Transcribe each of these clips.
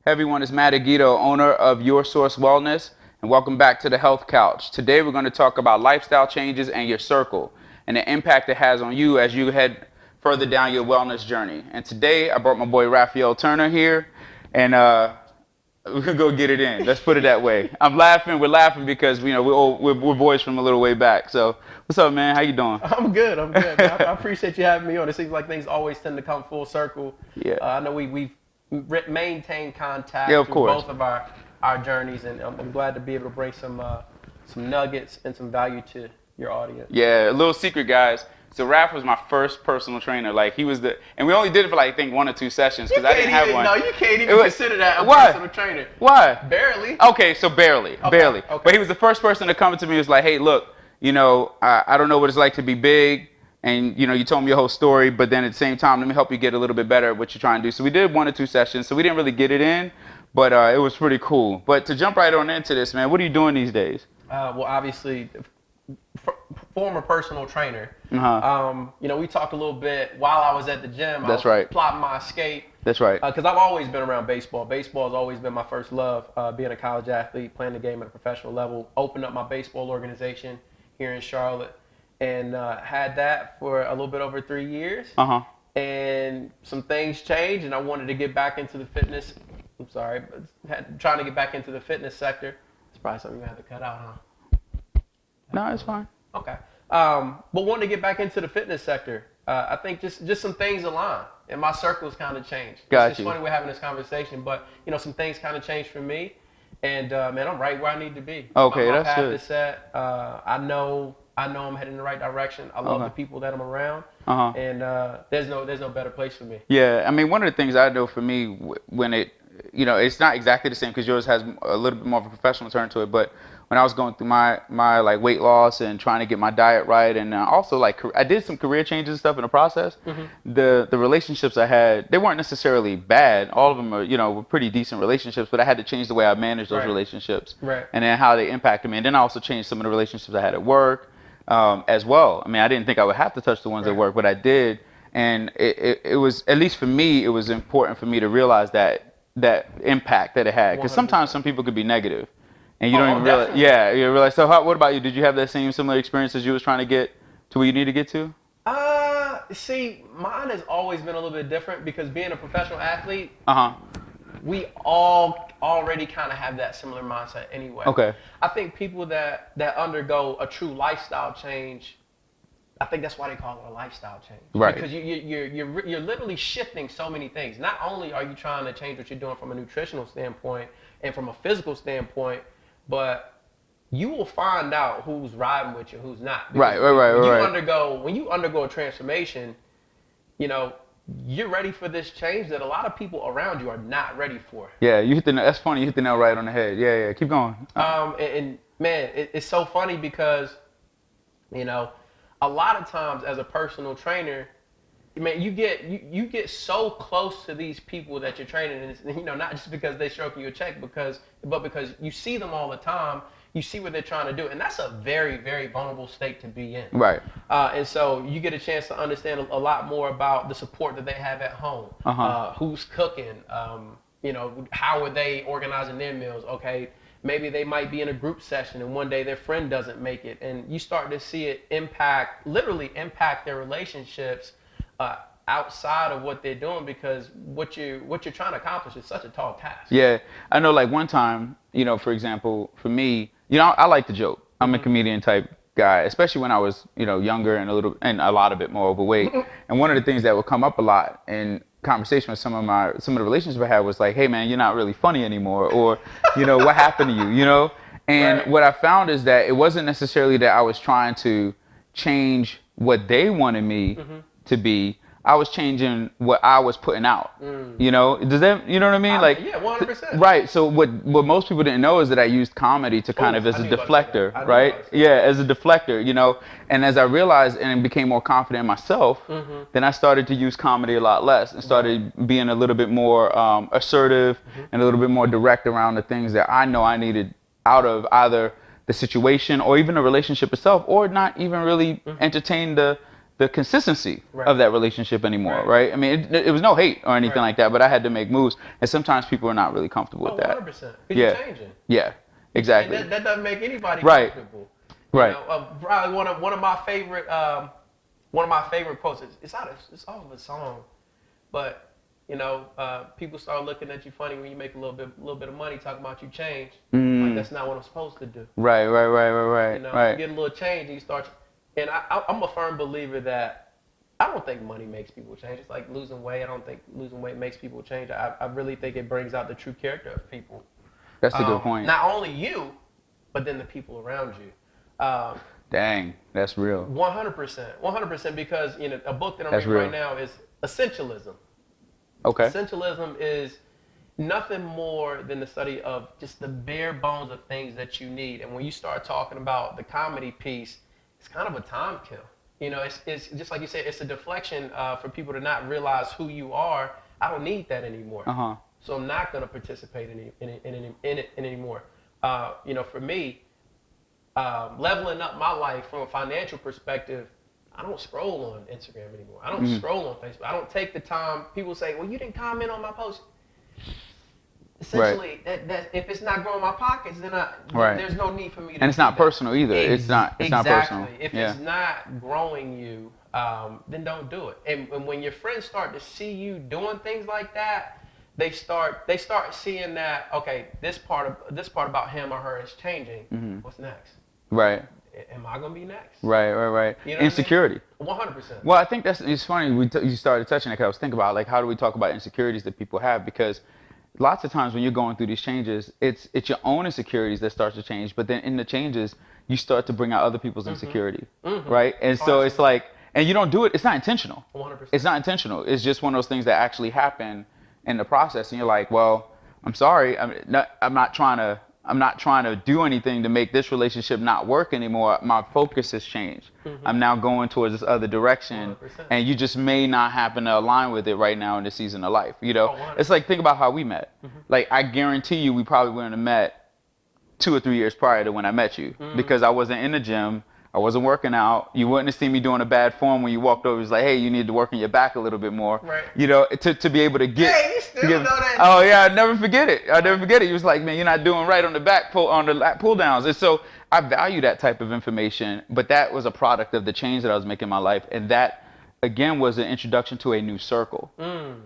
Hey everyone, it's Matt Aguito, owner of Your Source Wellness, and welcome back to the Health Couch. Today we're going to talk about lifestyle changes and your circle and the impact it has on you as you head further down your wellness journey. And today I brought my boy Raphael Turner here, and we're gonna go get it in. Let's put it that way. We're laughing because we're boys from a little way back. So what's up, man? How you doing? I'm good. I appreciate you having me on. It seems like things always tend to come full circle. Yeah. I know we've maintained contact Yeah, of through course. both of our journeys, and I'm glad to be able to bring some nuggets and some value to your audience. Yeah, a little secret, guys. So Raph was my first personal trainer. Like and we only did it for like I think 1 or 2 sessions because I didn't have one. No, you can't even consider that a Why? personal trainer. Why? Barely. Okay, so barely. Okay. But he was the first person to come to me and was like, hey, look, I don't know what it's like to be big. And, you told me your whole story, but then at the same time, let me help you get a little bit better at what you're trying to do. So we did 1 or 2 sessions, so we didn't really get it in, but it was pretty cool. But to jump right on into this, man, what are you doing these days? Well, obviously, former personal trainer. Uh-huh. We talked a little bit while I was at the gym. That's I was right. plotting my escape. That's right. Because I've always been around baseball. Baseball has always been my first love. Being a college athlete, playing the game at a professional level, opened up my baseball organization here in Charlotte, and had that for a little bit over 3 years. Uh-huh. And some things changed, and I wanted to get back into the fitness. I'm sorry, but trying to get back into the fitness sector. It's probably something you have to cut out, huh? No, it's fine. Okay. But wanted to get back into the fitness sector. I think just some things align, and my circles kind of changed. It's funny we're having this conversation, but some things kind of changed for me, and man, I'm right where I need to be. Okay, my that's path good. is set. I know I'm heading in the right direction. I love the people that I'm around, Uh-huh. and there's no better place for me. Yeah, I mean, one of the things I know for me when it's not exactly the same because yours has a little bit more of a professional turn to it, but when I was going through my like weight loss and trying to get my diet right, and also like I did some career changes and stuff in the process. Mm-hmm. The relationships I had, they weren't necessarily bad. All of them are were pretty decent relationships, but I had to change the way I managed those relationships, Right. and then how they impacted me. And then I also changed some of the relationships I had at work as well. I mean, I didn't think I would have to touch the ones at work, but I did, and it was, at least for me, it was important for me to realize that impact that it had, because sometimes some people could be negative. And you don't even realize. Definitely. Yeah, you realize. So, what about you? Did you have that same similar experience as you was trying to get to where you need to get to? See, mine has always been a little bit different because being a professional athlete, Uh-huh. we all already kind of have that similar mindset anyway. Okay. I think people that undergo a true lifestyle change, I think that's why they call it a lifestyle change. Right. Because you're literally shifting so many things. Not only are you trying to change what you're doing from a nutritional standpoint and from a physical standpoint, but you will find out who's riding with you, who's not. Right. When you undergo a transformation, you're ready for this change that a lot of people around you are not ready for. Yeah, that's funny. You hit the nail right on the head. Yeah. Keep going. And man, it's so funny because, a lot of times as a personal trainer, man, you get so close to these people that you're training, and it's, not just because they stroking you a check, but because you see them all the time, you see what they're trying to do, and that's a very, very vulnerable state to be in. Right. And so you get a chance to understand a lot more about the support that they have at home. Uh-huh. Who's cooking? How are they organizing their meals? Okay. Maybe they might be in a group session and one day their friend doesn't make it, and you start to see it literally impact their relationships outside of what they're doing, because what you're trying to accomplish is such a tall task. Yeah, I know. Like one time, for example, for me, I like to joke. I'm a comedian type guy, especially when I was, younger and a lot of bit more overweight. And one of the things that would come up a lot in conversation with some of the relationships I had was like, hey man, you're not really funny anymore, or what happened to you, and Right. What I found is that it wasn't necessarily that I was trying to change what they wanted me to be. I was changing what I was putting out. Does that, what I mean? Like, yeah, 100%. Right. So what most people didn't know is that I used comedy to kind of as a deflector, right? Yeah, as a deflector, And as I realized and became more confident in myself, then I started to use comedy a lot less and started being a little bit more assertive and a little bit more direct around the things that I know I needed out of either the situation or even the relationship itself, or not even really entertain the the consistency Right. of that relationship anymore, Right. right? I mean, it was no hate or anything Right. like that, but I had to make moves, and sometimes people are not really comfortable Oh, with that. 100%. Because Yeah, you're changing. yeah, exactly. And that doesn't make anybody Right. comfortable. Right. Probably one of my favorite quotes. It's off of a song, but people start looking at you funny when you make a little bit of money, talking about you change. Like that's not what I'm supposed to do. Right. You get a little change and you start. And I'm a firm believer that I don't think money makes people change. It's like losing weight. I don't think losing weight makes people change. I really think it brings out the true character of people. That's a good point. Not only you, but then the people around you. Dang, that's real. 100%, because a book that I'm That's reading real. right now is Essentialism. Okay. Essentialism is nothing more than the study of just the bare bones of things that you need. And when you start talking about the comedy piece, it's kind of a time kill. It's just like you said, it's a deflection for people to not realize who you are. I don't need that anymore. So I'm not going to participate in it anymore. For me, leveling up my life from a financial perspective, I don't scroll on Instagram anymore. I don't scroll on Facebook. I don't take the time. People say, well, you didn't comment on my post. Essentially, that if it's not growing my pockets, then there's no need for me to. And it's not personal either. It's not exactly. personal. If it's not growing you, then don't do it. And when your friends start to see you doing things like that, they start seeing that, okay, this part about him or her is changing. What's next? Right. Am I gonna be next? Right. You know Insecurity. 100%. Well, I think it's funny you started touching it, because I was thinking about, like, how do we talk about insecurities that people have? Because lots of times when you're going through these changes, it's your own insecurities that start to change, but then in the changes, you start to bring out other people's insecurity, right? And so it's like, and you don't do it, it's not intentional. 100%. It's not intentional. It's just one of those things that actually happen in the process, and you're like, well, I'm sorry, I'm not trying to do anything to make this relationship not work anymore. My focus has changed. I'm now going towards this other direction, 100%. and you just may not happen to align with it right now in this season of life. It's like, think about how we met. Like, I guarantee you, we probably wouldn't have met 2 or 3 years prior to when I met you, because I wasn't in the gym. I wasn't working out. You wouldn't have seen me doing a bad form when you walked over. It was like, hey, you need to work on your back a little bit more. Right. To be able to get. Hey, you still know that. Oh yeah, I'd never forget it. You was like, man, you're not doing right on the back on the lat pull downs. And so I value that type of information, but that was a product of the change that I was making in my life, and that again was an introduction to a new circle.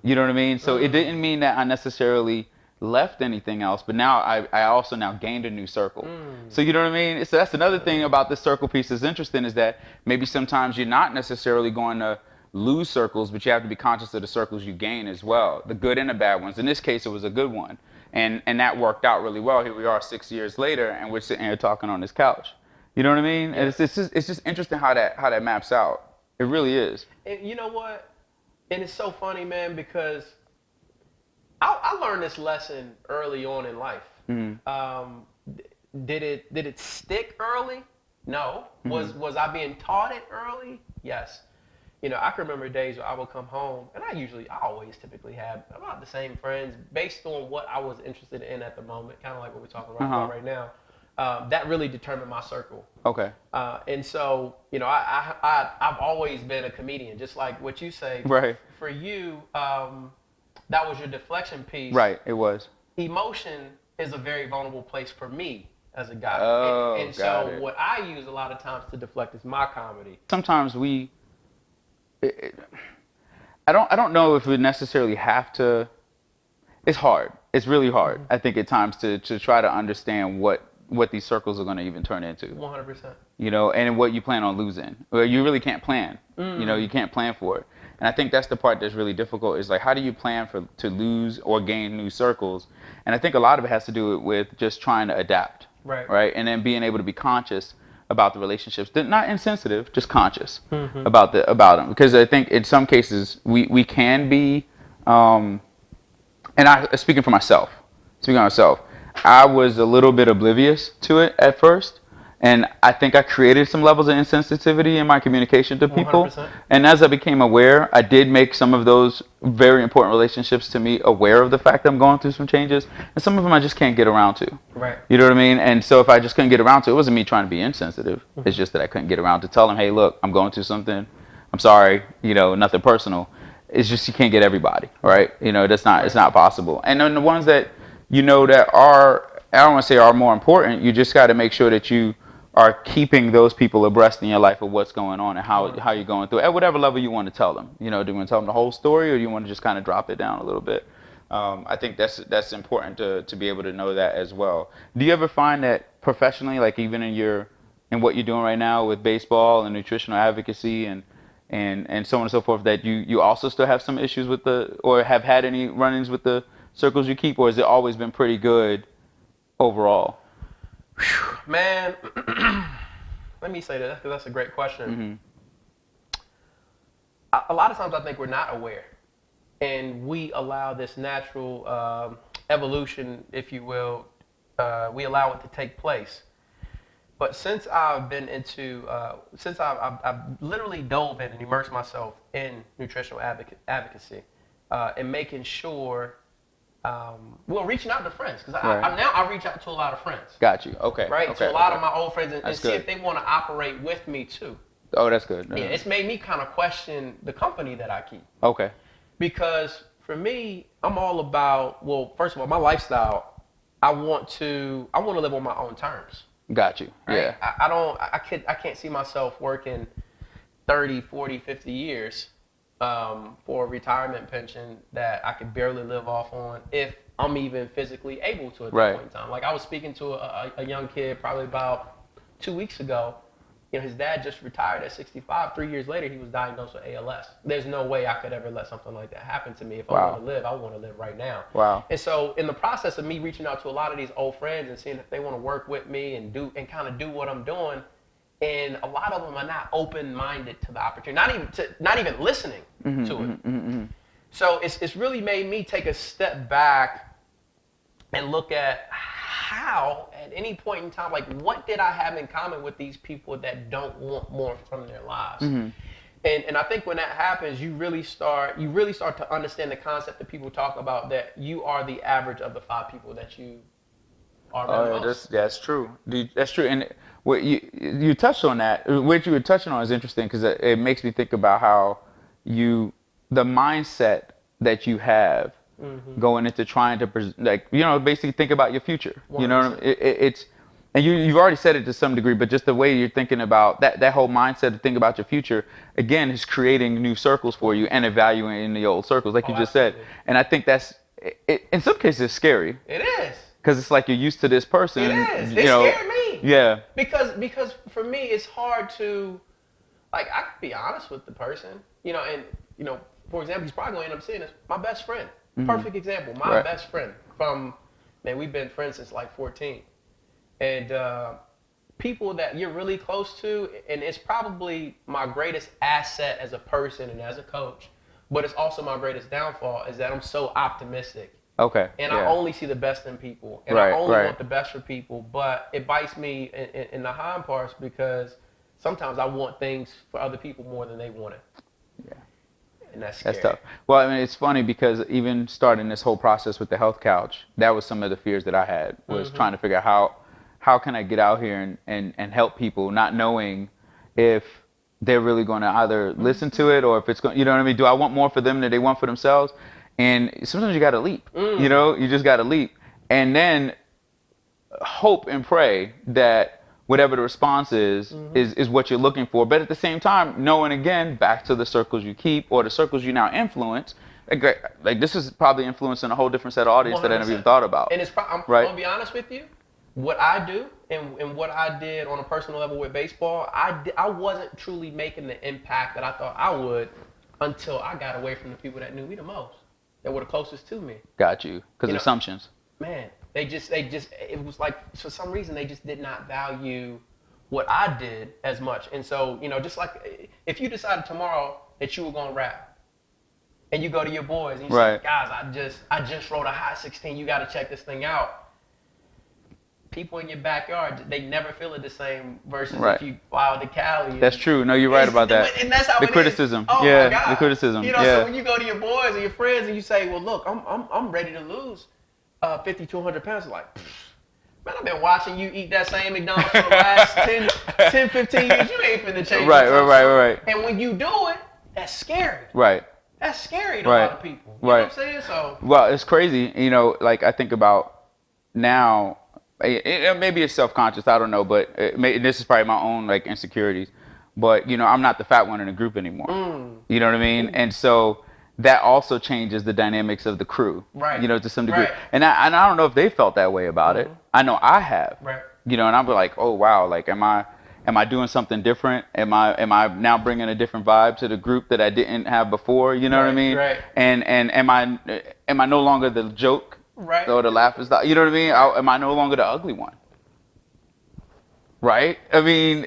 You know what I mean? So it didn't mean that I necessarily left anything else, but now I also now gained a new circle. So you know what I mean? So that's another thing about this circle piece that's interesting, is that maybe sometimes you're not necessarily going to lose circles, but you have to be conscious of the circles you gain as well, the good and the bad ones. In this case, it was a good one, and that worked out really well. Here we are 6 years later, and we're sitting here talking on this couch. You know what I mean? Yeah. And it's just interesting how that maps out. It really is. And you know what? And it's so funny, man, because I learned this lesson early on in life. Did it stick early? No. Was I being taught it early? Yes. I can remember days where I would come home, and I always typically have about the same friends based on what I was interested in at the moment, kind of like what we're talking about right now. That really determined my circle. Okay. And so, I've always been a comedian, just like what you say. Right. For you, that was your deflection piece. Right, it was. Emotion is a very vulnerable place for me as a guy. Oh, and got so it. what I use a lot of times to deflect is my comedy. Sometimes I don't know if we necessarily have to. It's hard. It's really hard, I think, at times to try to understand what these circles are going to even turn into. 100%. And what you plan on losing. Well, you really can't plan. You can't plan for it. And I think that's the part that's really difficult, is like, how do you plan to lose or gain new circles? And I think a lot of it has to do with just trying to adapt. Right. And then being able to be conscious about the relationships. They're not insensitive, just conscious about them. Because I think in some cases we can be, and speaking for myself, I was a little bit oblivious to it at first. And I think I created some levels of insensitivity in my communication to people. 100%. And as I became aware, I did make some of those very important relationships to me aware of the fact that I'm going through some changes. And some of them I just can't get around to. Right. You know what I mean? And so if I just couldn't get around to it, it wasn't me trying to be insensitive. It's just that I couldn't get around to tell them, hey, look, I'm going through something. I'm sorry, nothing personal. It's just you can't get everybody, right? That's not it's not possible. And then the ones that that are, I don't want to say are more important, you just got to make sure that you are keeping those people abreast in your life of what's going on and how you're going through it, at whatever level you want to tell them. Do you want to tell them the whole story, or do you want to just kind of drop it down a little bit? I think that's important to be able to know that as well. Do you ever find that professionally, like even in what you're doing right now with baseball and nutritional advocacy and so on and so forth, that you also still have some issues with or have had any run-ins with the circles you keep, or has it always been pretty good overall? Man, let me say that because that's a great question. A lot of times I think we're not aware, and we allow this natural evolution, if you will, we allow it to take place. But since I've been since I've literally dove in and immersed myself in nutritional advocacy, and making sure, reaching out to friends, because now I reach out to a lot of friends. Got you. Okay. Right? Okay. To a lot of my old friends, and see good. if they want to operate with me too. Oh, that's good. Yeah, it's made me kind of question the company that I keep. Okay. Because for me, I'm all about, first of all, my lifestyle, I want to live on my own terms. Got you. Right? Yeah. I can't see myself working 30, 40, 50 years for a retirement pension that I could barely live off on, if I'm even physically able to at that point in time. Like, I was speaking to a young kid probably about 2 weeks ago. His dad just retired at 65. 3 years later, he was diagnosed with ALS. There's no way I could ever let something like that happen to me. If I want to live, I want to live right now. Wow. And so in the process of me reaching out to a lot of these old friends and seeing if they want to work with me and kind of do what I'm doing, and a lot of them are not open-minded to the opportunity, not even listening to it. So it's really made me take a step back and look at how, at any point in time, like, what did I have in common with these people that don't want more from their lives? And I think when that happens, you really start to understand the concept that people talk about, that you are the average of the 5 people that you are. That's true. That's true. And what you touched on that. What you were touching on is interesting, because it makes me think about how the mindset that you have going into trying to basically think about your future. 100%. You know what I mean? It's and you've already said it to some degree, but just the way you're thinking about that whole mindset to think about your future, again, is creating new circles for you and evaluating the old circles, like you just said. And I think that's in some cases it's scary. It is. Because it's like you're used to this person. It is. It scared me. Yeah. Because for me, it's hard to, like, I can be honest with the person, and for example, he's probably going to end up seeing this. My best friend. Perfect example. My best friend we've been friends since like 14. And people that you're really close to, and it's probably my greatest asset as a person and as a coach, but it's also my greatest downfall, is that I'm so optimistic. Okay. And I only see the best in people. And I only want the best for people. But it bites me in the hind parts, because sometimes I want things for other people more than they want it. Yeah. And that's scary. That's tough. Well, I mean, it's funny, because even starting this whole process with the health couch, that was some of the fears that I had, was trying to figure out how can I get out here and help people, not knowing if they're really going to either listen to it, or if it's going, you know what I mean? Do I want more for them than they want for themselves? And sometimes you got to leap, you just got to leap, and then hope and pray that whatever the response is what you're looking for. But at the same time, knowing, again, back to the circles you keep, or the circles you now influence, like this is probably influencing a whole different set of audience 100%. That I never even thought about. And I'm going to be honest with you, what I do and what I did on a personal level with baseball, I wasn't truly making the impact that I thought I would until I got away from the people that knew me the most, that were the closest to me. Got you. Because assumptions. Man, they just, it was like, for some reason, they just did not value what I did as much. And so, just like, if you decided tomorrow that you were going to rap, and you go to your boys and you say, guys, I just wrote a hot 16, you got to check this thing out. People in your backyard, they never feel it the same versus if you fly out to Cali. That's true. No, you're right about that. And that's how the criticism. Oh my God. The criticism. So when you go to your boys and your friends and you say, well, look, I'm ready to lose 50 to 100 pounds, like, Man, I've been watching you eat that same McDonald's for the last 10, 15 years. You ain't finna change. Right. And when you do it, that's scary. Right. That's scary to a lot of people. You know what I'm saying? So. Well, it's crazy. You know, like I think about now, maybe it's self-conscious. I don't know, but this is probably my own like insecurities. But you know, I'm not the fat one in the group anymore. You know what I mean? And so that also changes the dynamics of the crew. Right. You know, to some degree. Right. And I don't know if they felt that way about it. I know I have. Right. You know, and I'm like, oh wow, like am I doing something different? Am I now bringing a different vibe to the group that I didn't have before? You know what I mean? Right. And am I no longer the joke? Right. Or the laugh is, you know what I mean? Am I no longer the ugly one? Right? I mean,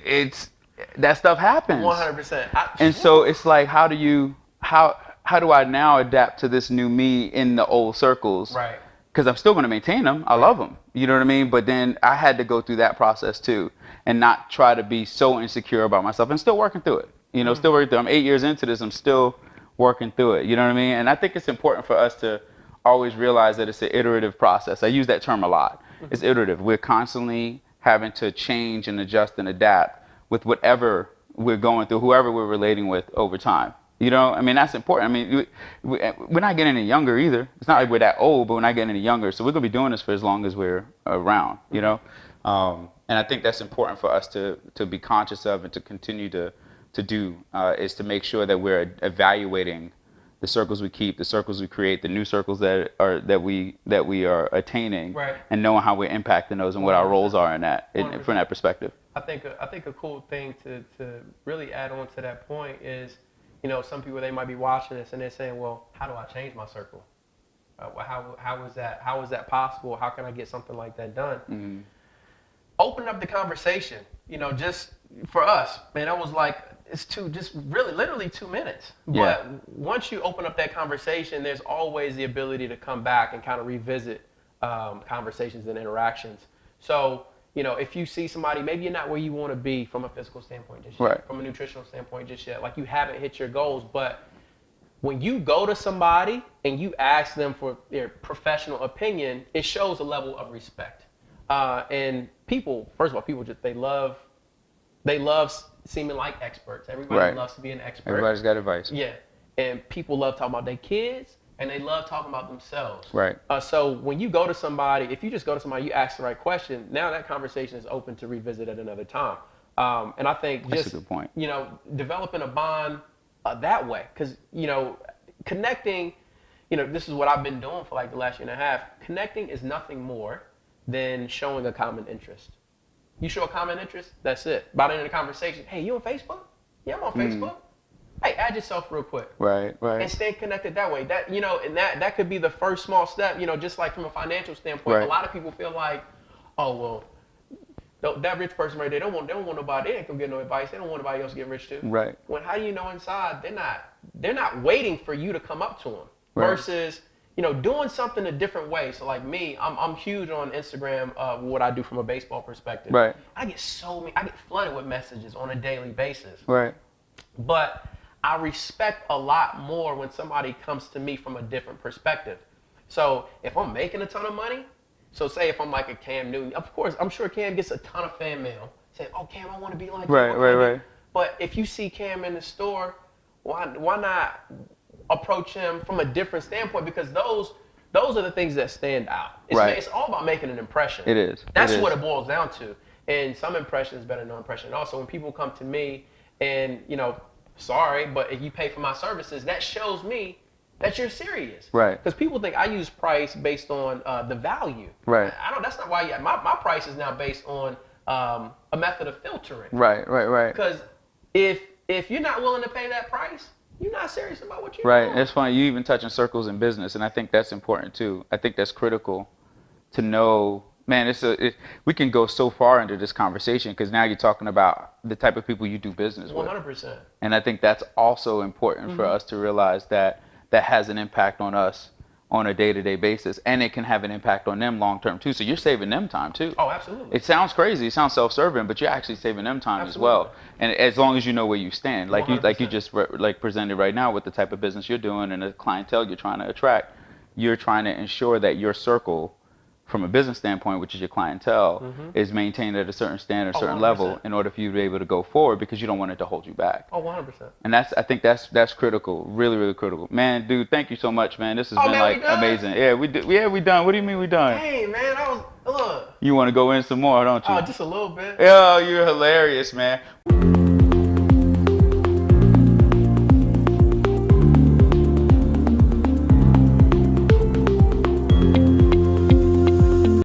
that stuff happens. 100%. And so it's like, how do I now adapt to this new me in the old circles? Right. Because I'm still going to maintain them. I love them. You know what I mean? But then I had to go through that process too, and not try to be so insecure about myself, and still working through it. You know, still working through it. I'm 8 years into this. I'm still working through it. You know what I mean? And I think it's important for us to always realize that it's an iterative process. I use that term a lot. It's iterative. We're constantly having to change and adjust and adapt with whatever we're going through, whoever we're relating with over time. You know, I mean, that's important. I mean, we're not getting any younger either. It's not like we're that old, but we're not getting any younger. So we're going to be doing this for as long as we're around, you know? And I think that's important for us to be conscious of and to continue to do, is to make sure that we're evaluating the circles we keep, the circles we create, the new circles that we are attaining, right. And knowing how we're impacting those and what our roles are in that, from that perspective. I think a cool thing to really add on to that point is, you know, some people, they might be watching this and they're saying, well, how do I change my circle? How is that possible? How can I get something like that done? Mm-hmm. Open up the conversation. You know, just for us, man, that was like, literally 2 minutes. Yeah. But once you open up that conversation, there's always the ability to come back and kind of revisit conversations and interactions. So, you know, if you see somebody, maybe you're not where you want to be from a physical standpoint just yet, right. From a nutritional standpoint just yet, like you haven't hit your goals, but when you go to somebody and you ask them for their professional opinion, it shows a level of respect. And people, first of all, people just, they love seeming like experts. Everybody right. loves to be an expert. Everybody's got advice. Yeah. And people love talking about their kids, and they love talking about themselves. Right. So when you go to somebody, if you just go to somebody, you ask the right question, now that conversation is open to revisit at another time. And I think that's a good point. You know, developing a bond that way, because, you know, connecting, you know, this is what I've been doing for like the last year and a half. Connecting is nothing more than showing a common interest. You show a common interest, that's it. By the end of the conversation, hey, you on Facebook? Yeah, I'm on Facebook. Hey, add yourself real quick. Right. And stay connected that way. That, you know, and that could be the first small step, you know, just like from a financial standpoint. Right. A lot of people feel like, oh, well, that rich person right there, they don't want nobody, they ain't gonna get no advice. They don't want nobody else to get rich too. Right. When how do you know inside they're not waiting for you to come up to them, right. Versus, you know, doing something a different way. So like me, I'm huge on Instagram, what I do from a baseball perspective. Right. I get flooded with messages on a daily basis. Right. But I respect a lot more when somebody comes to me from a different perspective. So if I'm making a ton of money, so say if I'm like a Cam Newton, of course, I'm sure Cam gets a ton of fan mail saying, oh, Cam, I want to be like you. Right. But if you see Cam in the store, why not approach him from a different standpoint? Because those are the things that stand out. It's all about making an impression. It is. That's what it boils down to. And some impression is better than no impression. And also, when people come to me and, you know, sorry, but if you pay for my services, that shows me that you're serious. Right. Because people think I use price based on the value. Right. That's not why my price is now based on a method of filtering. Right. Because if you're not willing to pay that price, you're not serious about what you're doing. Right. It's funny. You even touch on circles in business, and I think that's important too. I think that's critical to know. Man, we can go so far into this conversation because now you're talking about the type of people you do business with. 100%. And I think that's also important for us to realize that has an impact on us on a day-to-day basis, and it can have an impact on them long-term too. So you're saving them time too. Oh, absolutely. It sounds crazy. It sounds self-serving, but you're actually saving them time as well. And as long as you know where you stand, like 100%. you just presented right now with the type of business you're doing and the clientele you're trying to attract, you're trying to ensure that your circle from a business standpoint, which is your clientele, Mhm. is maintained at a certain standard, Oh, certain 100%. level in order for you to be able to go forward because you don't want it to hold you back. Oh, 100%. And I think that's critical, really, really critical. Man, dude, thank you so much, man. This has Oh, been man, we like done? amazing. Yeah, we done. What do you mean we done? Hey, man, I was, look. You want to go in some more, don't you? Oh, just a little bit. Yo, you're hilarious, man.